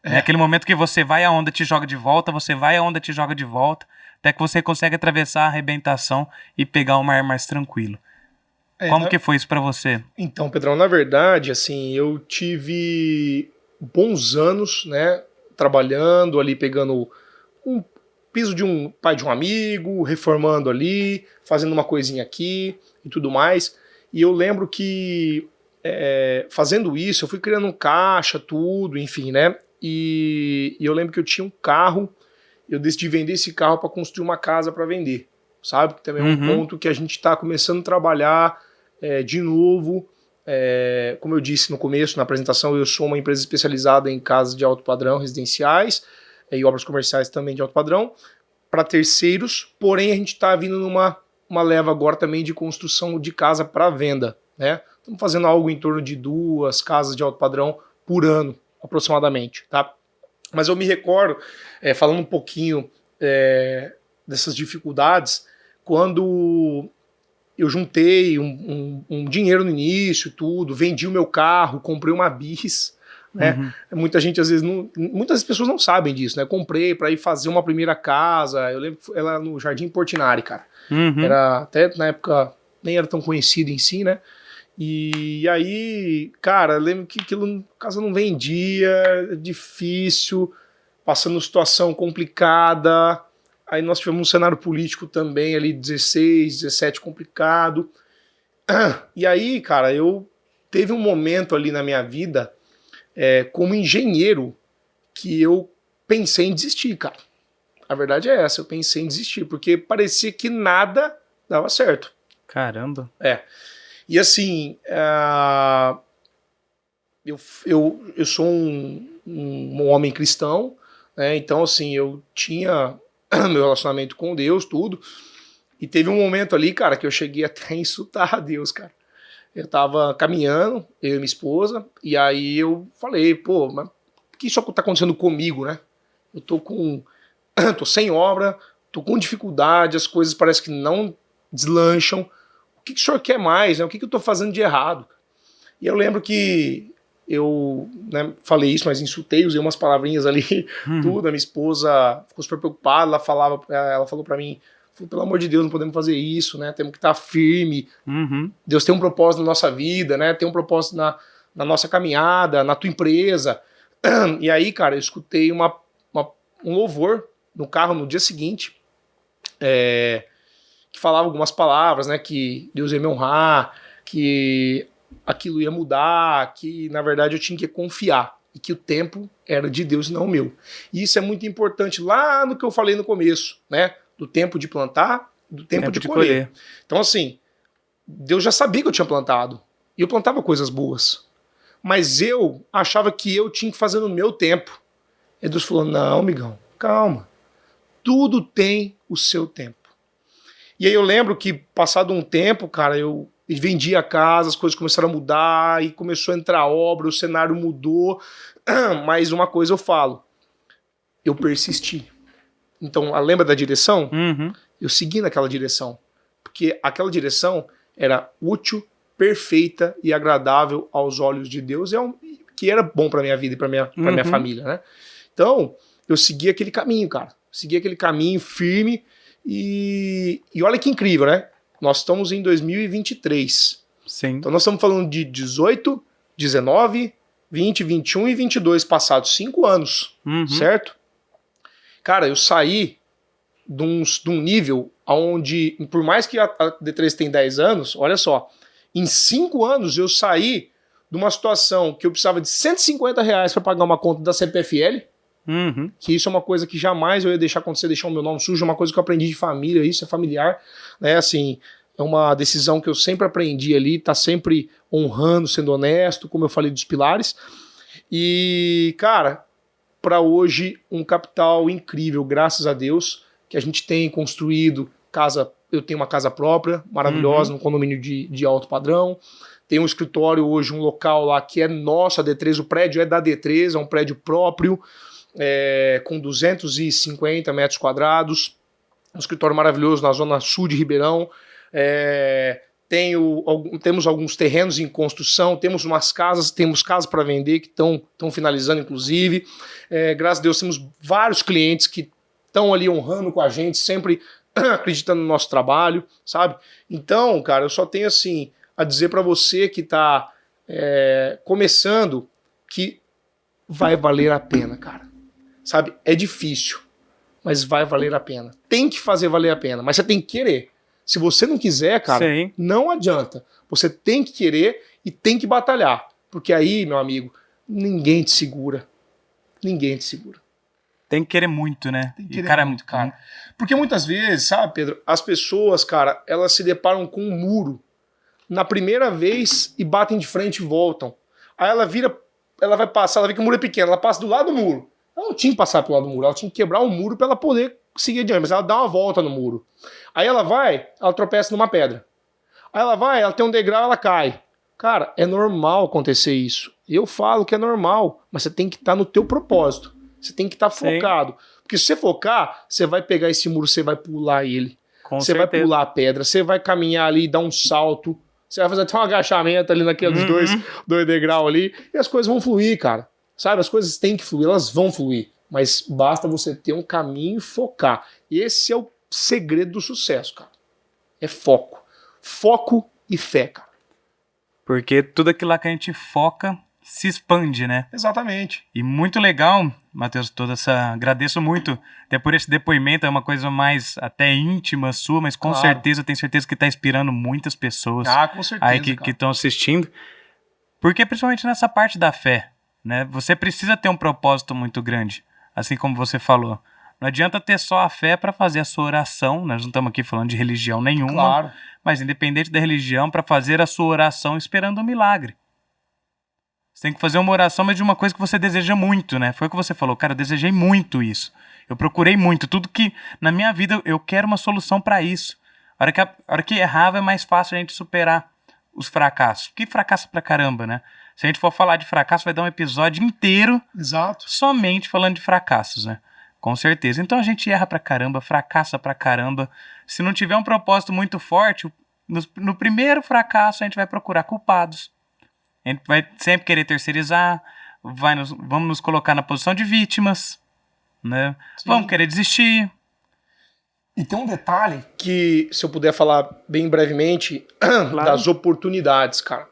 Speaker 2: É aquele momento que você vai, a onda te joga de volta, você vai, a onda te joga de volta, até que você consegue atravessar a arrebentação e pegar o mar mais tranquilo. Como que foi isso pra você?
Speaker 1: Então, Pedrão, na verdade, assim, eu tive bons anos, né, trabalhando ali, pegando um piso de um pai de um amigo, reformando ali, fazendo uma coisinha aqui e tudo mais. E eu lembro que fazendo isso, eu fui criando um caixa, tudo, enfim, né? E eu lembro que eu tinha um carro, eu decidi vender esse carro para construir uma casa para vender, sabe? Que também é um ponto que a gente está começando a trabalhar de novo. Como eu disse no começo, na apresentação, eu sou uma empresa especializada em casas de alto padrão residenciais e obras comerciais também de alto padrão para terceiros, porém a gente está vindo numa leva agora também de construção de casa para venda, né? Estamos fazendo algo em torno de 2 casas de alto padrão por ano, aproximadamente, tá? Mas eu me recordo, falando um pouquinho dessas dificuldades, quando eu juntei um dinheiro no início, tudo, vendi o meu carro, comprei uma bis, né? Muita gente, às vezes, muitas pessoas não sabem disso, né? Comprei para ir fazer uma primeira casa, eu lembro que ela no Jardim Portinari, cara. Era, até na época, nem era tão conhecido em si, né? E aí, cara, eu lembro que aquilo, a casa não vendia, difícil, passando situação complicada. Aí nós tivemos um cenário político também ali, 16, 17, complicado. E aí, cara, teve um momento ali na minha vida, como engenheiro, que eu pensei em desistir, cara. A verdade é essa, eu pensei em desistir, porque parecia que nada dava certo.
Speaker 2: Caramba.
Speaker 1: E assim, eu sou um homem cristão, né? Então assim, eu tinha meu relacionamento com Deus, tudo. E teve um momento ali, cara, que eu cheguei até a insultar a Deus, cara. Eu tava caminhando, eu e minha esposa, e aí eu falei, pô, mas por que isso tá acontecendo comigo, né? Eu tô sem obra, tô com dificuldade, as coisas parecem que não deslancham. O que o senhor quer mais, né? O que eu tô fazendo de errado? E eu lembro que eu, né, falei isso, mas insultei, usei umas palavrinhas ali, tudo. A minha esposa ficou super preocupada, ela falou pra mim, pelo amor de Deus, não podemos fazer isso, né? Temos que estar firme. Deus tem um propósito na nossa vida, né? Tem um propósito na nossa caminhada, na tua empresa. E aí, cara, eu escutei um louvor no carro no dia seguinte, que falava algumas palavras, né? Que Deus ia me honrar, que aquilo ia mudar, que na verdade eu tinha que confiar e que o tempo era de Deus e não o meu. E isso é muito importante lá no que eu falei no começo, né? Do tempo de plantar, do tempo de colher. Então assim, Deus já sabia que eu tinha plantado e eu plantava coisas boas, mas eu achava que eu tinha que fazer no meu tempo. E Deus falou, não, amigão, calma, tudo tem o seu tempo. E aí eu lembro que passado um tempo, cara, eu vendi a casa, as coisas começaram a mudar e começou a entrar obra, o cenário mudou, mas uma coisa eu falo, eu persisti. Então, lembra da direção? Eu segui naquela direção, porque aquela direção era útil, perfeita e agradável aos olhos de Deus, que era bom para minha vida e para minha família, né? Então, eu segui aquele caminho, cara, segui aquele caminho firme e olha que incrível, né? Nós estamos em 2023.
Speaker 2: Sim.
Speaker 1: Então nós estamos falando de 18, 19, 20, 21 e 22 passados 5 anos, certo? Cara, eu saí de um nível onde, por mais que a D3 tem 10 anos, olha só, em 5 anos eu saí de uma situação que eu precisava de R$150 para pagar uma conta da CPFL, que isso é uma coisa que jamais eu ia deixar acontecer, deixar o meu nome sujo, é uma coisa que eu aprendi de família, isso é familiar, né, assim, é uma decisão que eu sempre aprendi ali, tá sempre honrando, sendo honesto, como eu falei dos pilares, e, cara, para hoje, um capital incrível, graças a Deus, que a gente tem construído casa, eu tenho uma casa própria, maravilhosa, num condomínio de alto padrão, tem um escritório hoje, um local lá que é nosso, a D3, o prédio é da D3, é um prédio próprio, com 250 metros quadrados, um escritório maravilhoso na zona sul de Ribeirão, temos alguns terrenos em construção, temos casas para vender que estão finalizando inclusive, graças a Deus temos vários clientes que estão ali honrando com a gente, sempre acreditando no nosso trabalho, sabe? Então, cara, eu só tenho assim a dizer para você que está começando que vai valer a pena, cara. Sabe, é difícil, mas vai valer a pena. Tem que fazer valer a pena, mas você tem que querer. Se você não quiser, cara,
Speaker 2: Sim.
Speaker 1: Não adianta. Você tem que querer e tem que batalhar. Porque aí, meu amigo, ninguém te segura. Ninguém te segura.
Speaker 2: Tem que querer muito, né?
Speaker 1: Tem que querer
Speaker 2: e, cara,
Speaker 1: muito, cara. Porque muitas vezes, sabe, Pedro, as pessoas, cara, elas se deparam com um muro na primeira vez e batem de frente e voltam. Aí ela vira, ela vai passar, ela vê que o muro é pequeno, ela passa do lado do muro. Ela não tinha que passar pelo lado do muro, ela tinha que quebrar o muro pra ela poder seguir adiante, mas ela dá uma volta no muro. Aí ela vai, ela tropeça numa pedra. Aí ela vai, ela tem um degrau, ela cai. Cara, é normal acontecer isso. Eu falo que é normal, mas você tem que estar no teu propósito. Você tem que estar focado. Porque se você focar, você vai pegar esse muro, você vai pular ele.
Speaker 2: Com
Speaker 1: você
Speaker 2: certeza.
Speaker 1: vai pular a pedra, você vai caminhar ali, dar um salto. Você vai fazer até um agachamento ali naqueles dois degraus ali. E as coisas vão fluir, cara. Sabe, as coisas têm que fluir, elas vão fluir. Mas basta você ter um caminho e focar. E esse é o segredo do sucesso, cara. É foco. Foco e fé, cara.
Speaker 2: Porque tudo aquilo lá que a gente foca se expande, né?
Speaker 1: Exatamente.
Speaker 2: E muito legal, Matheus, agradeço muito até por esse depoimento, é uma coisa mais até íntima sua, mas com certeza, tenho certeza que está inspirando muitas pessoas
Speaker 1: com certeza,
Speaker 2: aí que estão assistindo. Porque principalmente nessa parte da fé, né? Você precisa ter um propósito muito grande, assim como você falou. Não adianta ter só a fé para fazer a sua oração, nós não estamos aqui falando de religião nenhuma, mas independente da religião, para fazer a sua oração esperando um milagre. Você tem que fazer uma oração, mas de uma coisa que você deseja muito, né? Foi o que você falou, cara, eu desejei muito isso. Eu procurei muito, tudo que na minha vida eu quero uma solução para isso. A hora que errava é mais fácil a gente superar os fracassos. Que fracasso pra caramba, né? Se a gente for falar de fracasso, vai dar um episódio inteiro somente falando de fracassos, né? Com certeza. Então a gente erra pra caramba, fracassa pra caramba. Se não tiver um propósito muito forte, no primeiro fracasso a gente vai procurar culpados. A gente vai sempre querer terceirizar, vamos nos colocar na posição de vítimas, né? Vamos querer desistir.
Speaker 1: E tem um detalhe que, se eu puder falar bem brevemente, das oportunidades, cara.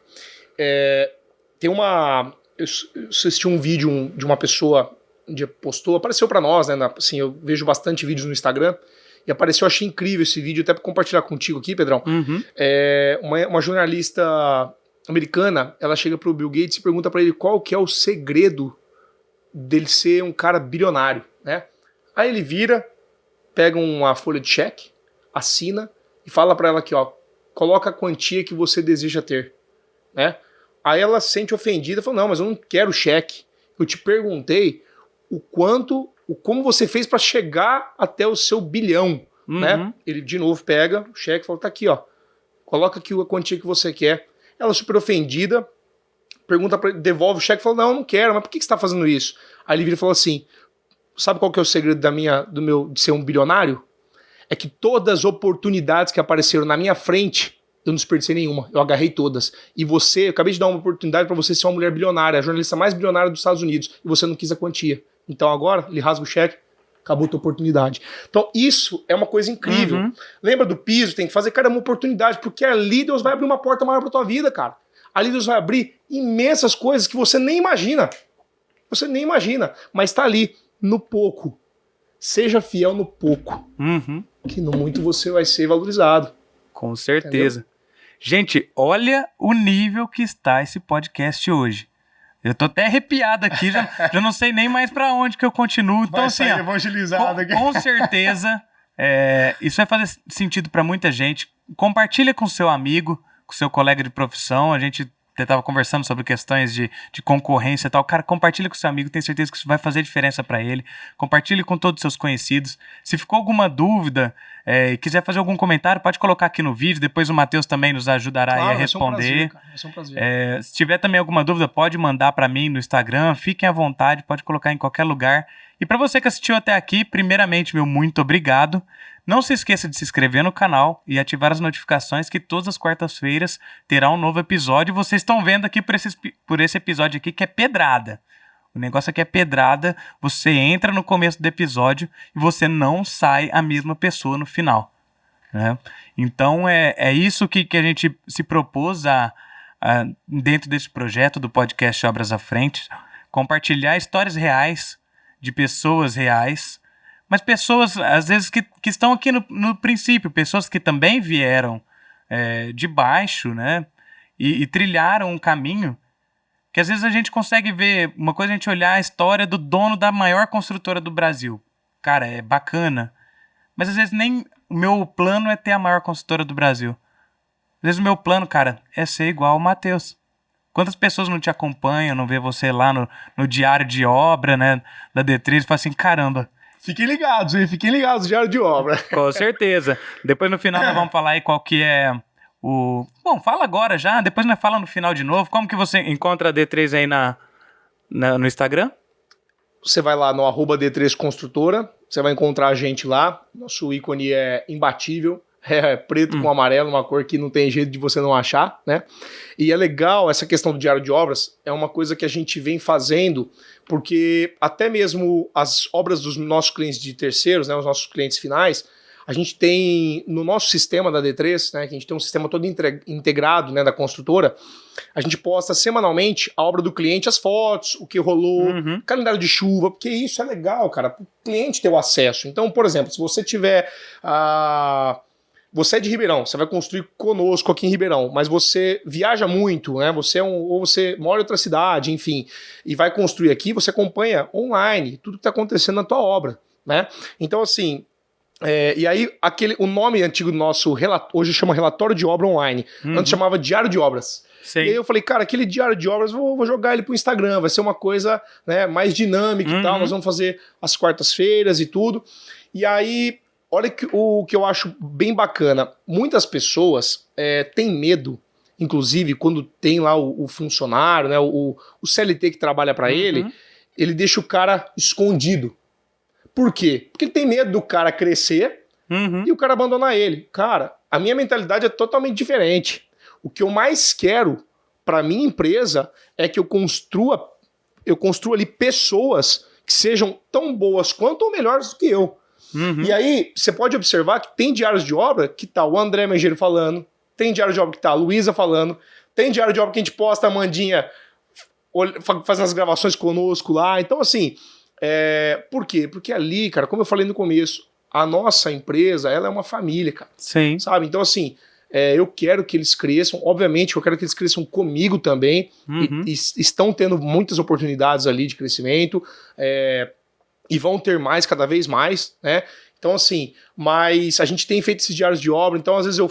Speaker 1: Tem uma... Eu assisti um vídeo de uma pessoa um dia postou, apareceu pra nós, né? Assim, eu vejo bastante vídeos no Instagram, e apareceu, eu achei incrível esse vídeo, até pra compartilhar contigo aqui, Pedrão. Uma jornalista americana, ela chega pro Bill Gates e pergunta pra ele qual que é o segredo dele ser um cara bilionário, né? Aí ele vira, pega uma folha de cheque, assina e fala pra ela aqui, ó, coloca a quantia que você deseja ter, né? Aí ela se sente ofendida e fala, não, mas eu não quero cheque. Eu te perguntei como você fez pra chegar até o seu bilhão, né? Ele de novo pega o cheque e fala, tá aqui, ó, coloca aqui a quantia que você quer. Ela super ofendida, pergunta pra ele, devolve o cheque e fala, não, eu não quero, mas por que você tá fazendo isso? Aí ele vira e fala assim, sabe qual que é o segredo de ser um bilionário? É que todas as oportunidades que apareceram na minha frente, eu não desperdicei nenhuma, eu agarrei todas. E eu acabei de dar uma oportunidade pra você ser uma mulher bilionária, a jornalista mais bilionária dos Estados Unidos, e você não quis a quantia. Então agora, ele rasga o cheque, acabou a tua oportunidade. Então isso é uma coisa incrível. Lembra do piso? Tem que fazer, cara, uma oportunidade, porque ali Deus vai abrir uma porta maior pra tua vida, cara. Ali Deus vai abrir imensas coisas que você nem imagina. Você nem imagina, mas tá ali, no pouco. Seja fiel no pouco, que no muito você vai ser valorizado.
Speaker 2: Com certeza. Entendeu? Gente, olha o nível que está esse podcast hoje. Eu tô até arrepiado aqui, já não sei nem mais pra onde que eu continuo. Então, assim,
Speaker 1: evangelizado aqui.
Speaker 2: Com certeza, isso vai fazer sentido pra muita gente. Compartilha com seu amigo, com seu colega de profissão. A gente estava conversando sobre questões de concorrência e tal. Cara, compartilha com seu amigo, tenho certeza que isso vai fazer diferença pra ele. Compartilhe com todos os seus conhecidos. Se ficou alguma dúvida e quiser fazer algum comentário, pode colocar aqui no vídeo. Depois o Matheus também nos ajudará a responder.
Speaker 1: Vai ser um prazer.
Speaker 2: Se tiver também alguma dúvida, pode mandar pra mim no Instagram. Fiquem à vontade, pode colocar em qualquer lugar. E pra você que assistiu até aqui, primeiramente, meu muito obrigado. Não se esqueça de se inscrever no canal e ativar as notificações que todas as quartas-feiras terá um novo episódio. Vocês estão vendo aqui por esse episódio aqui que é pedrada. O negócio aqui é pedrada. Você entra no começo do episódio e você não sai a mesma pessoa no final, né? Então é isso que a gente se propôs dentro desse projeto do podcast Obras à Frente. Compartilhar histórias reais de pessoas reais, mas pessoas, às vezes, que estão aqui no princípio, pessoas que também vieram de baixo, né, e trilharam um caminho que às vezes a gente consegue ver, uma coisa é a gente olhar a história do dono da maior construtora do Brasil. Cara, é bacana. Mas às vezes nem o meu plano é ter a maior construtora do Brasil. Às vezes o meu plano, cara, é ser igual ao Matheus. Quantas pessoas não te acompanham, não vê você lá no diário de obra, né, da D3 e fala assim, caramba.
Speaker 1: Fiquem ligados, hein? Fiquem ligados, diário de obra.
Speaker 2: Com certeza. Depois no final nós vamos falar aí qual que é o... Bom, fala agora já, depois nós fala no final de novo. Como que você encontra a D3 aí no Instagram?
Speaker 1: Você vai lá no @D3 Construtora, você vai encontrar a gente lá. Nosso ícone é imbatível, é preto com amarelo, uma cor que não tem jeito de você não achar, né? E é legal, essa questão do diário de obras, é uma coisa que a gente vem fazendo, porque até mesmo as obras dos nossos clientes de terceiros, né, os nossos clientes finais, a gente tem no nosso sistema da D3, né, que a gente tem um sistema todo integrado, né, da construtora, a gente posta semanalmente a obra do cliente, as fotos, o que rolou, calendário de chuva, porque isso é legal, cara, para o cliente ter o acesso. Então, por exemplo, se você tiver... Você é de Ribeirão, você vai construir conosco aqui em Ribeirão, mas você viaja muito, né? Ou você mora em outra cidade, enfim, e vai construir aqui, você acompanha online tudo que está acontecendo na tua obra, né? Então, assim... e aí, o nome antigo do nosso hoje chama relatório de obra online. Antes chamava diário de obras.
Speaker 2: Sim.
Speaker 1: E aí eu falei, cara, aquele diário de obras, vou jogar ele pro Instagram, vai ser uma coisa, né, mais dinâmica e tal. Nós vamos fazer as quartas-feiras e tudo. E aí, olha o que eu acho bem bacana. Muitas pessoas têm medo, inclusive, quando tem lá o funcionário, né, o CLT que trabalha para ele deixa o cara escondido. Por quê? Porque ele tem medo do cara crescer e o cara abandonar ele. Cara, a minha mentalidade é totalmente diferente. O que eu mais quero para minha empresa é que eu construa ali pessoas que sejam tão boas quanto ou melhores do que eu. E aí, você pode observar que tem diários de obra que tá o André Mengeiro falando, tem diário de obra que tá a Luísa falando, tem diário de obra que a gente posta a Amandinha fazendo as gravações conosco lá. Então, assim... por quê? Porque ali, cara, como eu falei no começo, a nossa empresa, ela é uma família, cara.
Speaker 2: Sim.
Speaker 1: Sabe? Então, assim, eu quero que eles cresçam, obviamente, eu quero que eles cresçam comigo também, e estão tendo muitas oportunidades ali de crescimento, e vão ter mais, cada vez mais, né? Então, assim, mas a gente tem feito esses diários de obra, então às vezes eu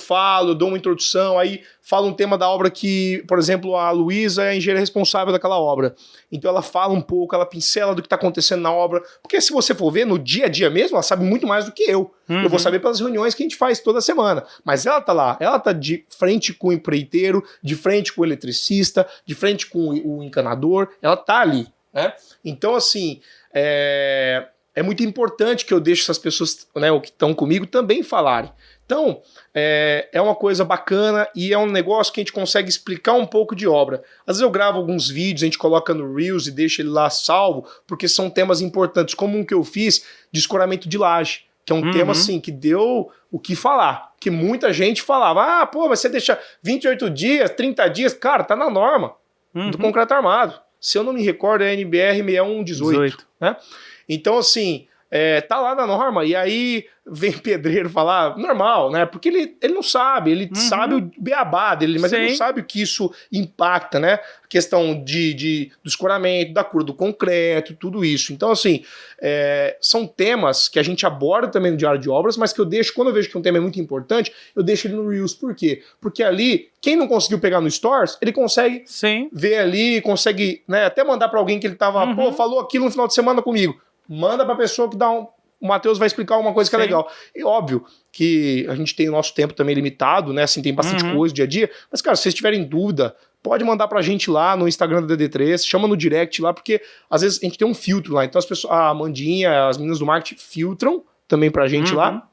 Speaker 1: dou uma introdução, aí falo um tema da obra que, por exemplo, a Luísa é a engenheira responsável daquela obra. Então ela fala um pouco, ela pincela do que está acontecendo na obra, porque se você for ver, no dia a dia mesmo, ela sabe muito mais do que eu. Eu vou saber pelas reuniões que a gente faz toda semana. Mas ela tá lá, ela tá de frente com o empreiteiro, de frente com o eletricista, de frente com o encanador, ela tá ali, né? Então, assim... É muito importante que eu deixe essas pessoas, né, que estão comigo também falarem. Então, é uma coisa bacana e é um negócio que a gente consegue explicar um pouco de obra. Às vezes eu gravo alguns vídeos, a gente coloca no Reels e deixa ele lá salvo, porque são temas importantes, como um que eu fiz de escoramento de laje, que é um tema assim que deu o que falar. Que muita gente falava, mas você deixa 28 dias, 30 dias, cara, tá na norma do concreto armado. Se eu não me recordo, é NBR 6118, né? Então, assim, tá lá na norma, e aí vem pedreiro falar, normal, né? Porque ele não sabe, ele sabe o beabá dele, mas ele não sabe o que isso impacta, né? A questão do escoramento, da cura do concreto, tudo isso. Então, assim, são temas que a gente aborda também no diário de obras, mas que eu deixo, quando eu vejo que um tema é muito importante, eu deixo ele no Reels. Por quê? Porque ali, quem não conseguiu pegar no Stories, ele consegue ver ali, consegue, né, até mandar para alguém que ele tava, falou aquilo no final de semana comigo. Manda pra pessoa que o Matheus vai explicar alguma coisa que é legal. E óbvio que a gente tem o nosso tempo também limitado, né? Assim, tem bastante coisa dia a dia. Mas, cara, se vocês tiverem dúvida, pode mandar pra gente lá no Instagram da DD3, chama no direct lá, porque às vezes a gente tem um filtro lá. Então as pessoas, a Amandinha, as meninas do marketing filtram também pra gente lá.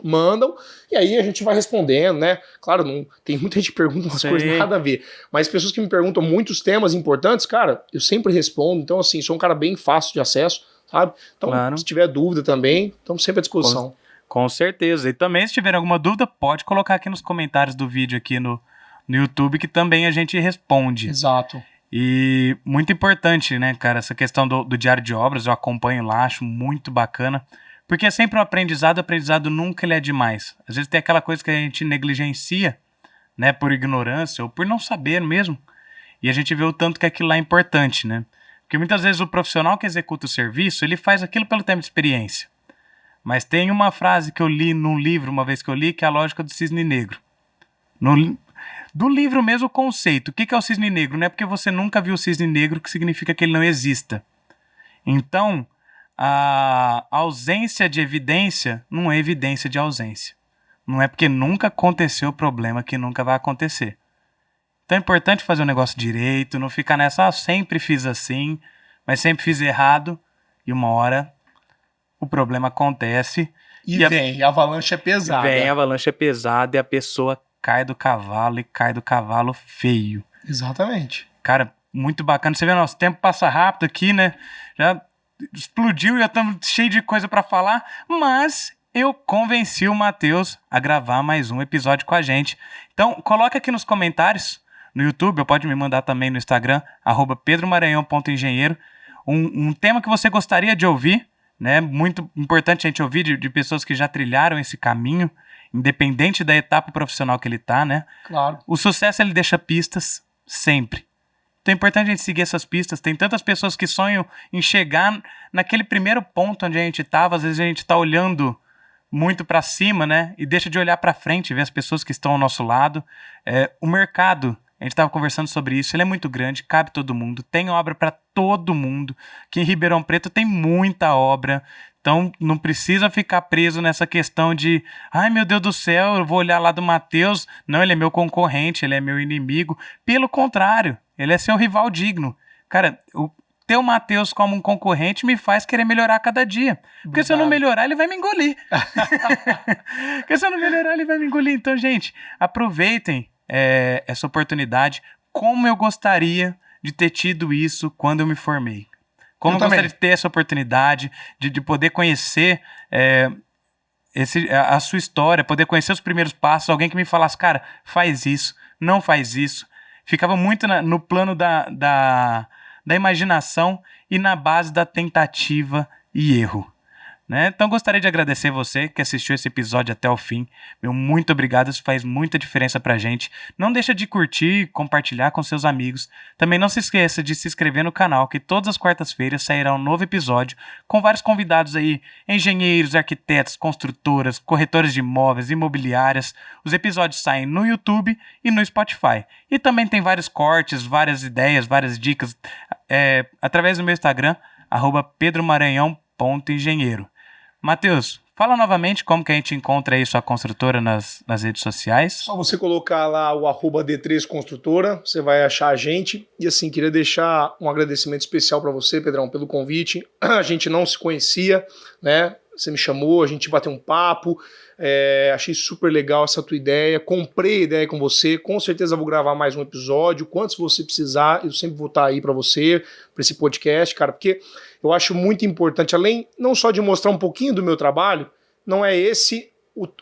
Speaker 1: Mandam, e aí a gente vai respondendo, né? Claro, não tem muita gente que pergunta umas coisas nada a ver, mas pessoas que me perguntam muitos temas importantes, cara, eu sempre respondo. Então, assim, sou um cara bem fácil de acesso, sabe? Então, se tiver dúvida também, estamos sempre à disposição.
Speaker 2: Com certeza. E também, se tiver alguma dúvida, pode colocar aqui nos comentários do vídeo aqui no YouTube, que também a gente responde.
Speaker 1: Exato.
Speaker 2: E muito importante, né, cara, essa questão do diário de obras, eu acompanho lá, acho muito bacana. Porque é sempre um aprendizado, o aprendizado nunca ele é demais. Às vezes tem aquela coisa que a gente negligencia, né, por ignorância ou por não saber mesmo. E a gente vê o tanto que aquilo lá é importante, né? Porque muitas vezes o profissional que executa o serviço, ele faz aquilo pelo tempo de experiência. Mas tem uma frase que eu li num livro, uma vez que eu li, que é a lógica do cisne negro. Do livro mesmo o conceito. O que é o cisne negro? Não é porque você nunca viu o cisne negro que significa que ele não exista. Então, a ausência de evidência não é evidência de ausência. Não é porque nunca aconteceu o problema que nunca vai acontecer. Então é importante fazer o negócio direito, não ficar nessa, sempre fiz assim, mas sempre fiz errado, e uma hora o problema acontece.
Speaker 1: E a avalanche é pesada.
Speaker 2: Vem, a avalanche é pesada e a pessoa cai do cavalo e cai do cavalo feio.
Speaker 1: Exatamente.
Speaker 2: Cara, muito bacana. Você vê, nosso tempo passa rápido aqui, né? Já explodiu, já estamos cheio de coisa para falar, mas eu convenci o Matheus a gravar mais um episódio com a gente. Então, coloca aqui nos comentários, no YouTube, ou pode me mandar também no Instagram, @pedromaranhão.engenheiro, um tema que você gostaria de ouvir, né? Muito importante a gente ouvir de pessoas que já trilharam esse caminho, independente da etapa profissional que ele tá, né?
Speaker 1: Claro.
Speaker 2: O sucesso, ele deixa pistas sempre. Então é importante a gente seguir essas pistas. Tem tantas pessoas que sonham em chegar naquele primeiro ponto onde a gente estava. Às vezes a gente está olhando muito para cima, né? E deixa de olhar para frente, ver as pessoas que estão ao nosso lado. O mercado, a gente estava conversando sobre isso, ele é muito grande, cabe todo mundo. Tem obra para todo mundo. Aqui em Ribeirão Preto tem muita obra. Então não precisa ficar preso nessa questão de ai meu Deus do céu, eu vou olhar lá do Matheus. Não, ele é meu concorrente, ele é meu inimigo. Pelo contrário, ele é seu rival digno. Cara, ter o Matheus como um concorrente me faz querer melhorar cada dia. Porque se eu não melhorar, ele vai me engolir. Porque se eu não melhorar, ele vai me engolir. Então, gente, aproveitem essa oportunidade. Como eu gostaria de ter tido isso quando eu me formei. Como eu gostaria de ter essa oportunidade de poder conhecer a sua história, poder conhecer os primeiros passos, alguém que me falasse, cara, faz isso, não faz isso. Ficava muito no plano da imaginação e na base da tentativa e erro. Né? Então gostaria de agradecer você que assistiu esse episódio até o fim. Meu muito obrigado, isso faz muita diferença pra gente. Não deixa de curtir, compartilhar com seus amigos. Também não se esqueça de se inscrever no canal, que todas as quartas-feiras sairá um novo episódio com vários convidados aí, engenheiros, arquitetos, construtoras, corretores de imóveis, imobiliárias. Os episódios saem no YouTube e no Spotify. E também tem vários cortes, várias ideias, várias dicas através do meu Instagram, @pedromaranhão.engenheiro. Matheus, fala novamente como que a gente encontra aí sua construtora nas redes sociais.
Speaker 1: Só você colocar lá o @D3 Construtora, você vai achar a gente. E assim, queria deixar um agradecimento especial para você, Pedrão, pelo convite. A gente não se conhecia, né? Você me chamou, a gente bateu um papo. Achei super legal essa tua ideia. Comprei a ideia com você. Com certeza vou gravar mais um episódio. Quantos você precisar, eu sempre vou estar aí para você, para esse podcast, cara, porque eu acho muito importante, além não só de mostrar um pouquinho do meu trabalho, não é esse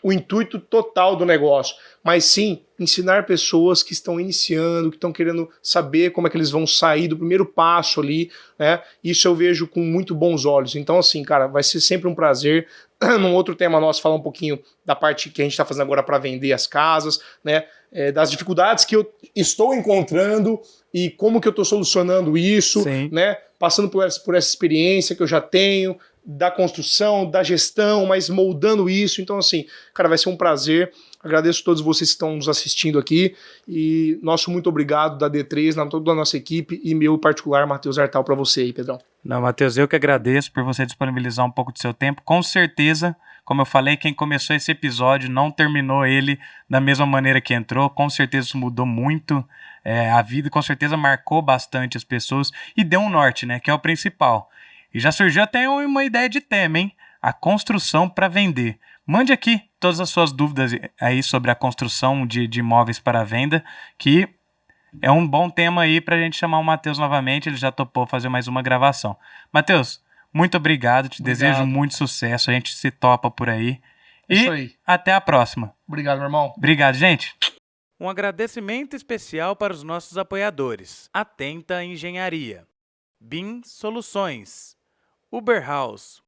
Speaker 1: o intuito total do negócio, mas sim ensinar pessoas que estão iniciando, que estão querendo saber como é que eles vão sair do primeiro passo ali, né? Isso eu vejo com muito bons olhos. Então, assim, cara, vai ser sempre um prazer. Num outro tema nosso, falar um pouquinho da parte que a gente está fazendo agora para vender as casas, né? Das dificuldades que eu estou encontrando e como que eu estou solucionando isso,
Speaker 2: Sim.
Speaker 1: né? Passando por essa experiência que eu já tenho, da construção, da gestão, mas moldando isso. Então, assim, cara, vai ser um prazer. Agradeço a todos vocês que estão nos assistindo aqui e nosso muito obrigado da D3, toda a nossa equipe e meu particular, Matheus Artal, para você aí, Pedrão.
Speaker 2: Não, Matheus, eu que agradeço por você disponibilizar um pouco do seu tempo. Com certeza, como eu falei, quem começou esse episódio não terminou ele da mesma maneira que entrou. Com certeza isso mudou muito a vida, com certeza marcou bastante as pessoas e deu um norte, né, que é o principal. E já surgiu até uma ideia de tema, hein? A construção para vender. Mande aqui todas as suas dúvidas aí sobre a construção de imóveis para venda, que é um bom tema aí para a gente chamar o Matheus novamente. Ele já topou fazer mais uma gravação. Matheus, muito obrigado. Te desejo muito sucesso. A gente se topa por aí.
Speaker 1: Isso aí.
Speaker 2: Até a próxima.
Speaker 1: Obrigado, meu irmão.
Speaker 2: Obrigado, gente. Um agradecimento especial para os nossos apoiadores. Atenta Engenharia, BIM Soluções, Uber House,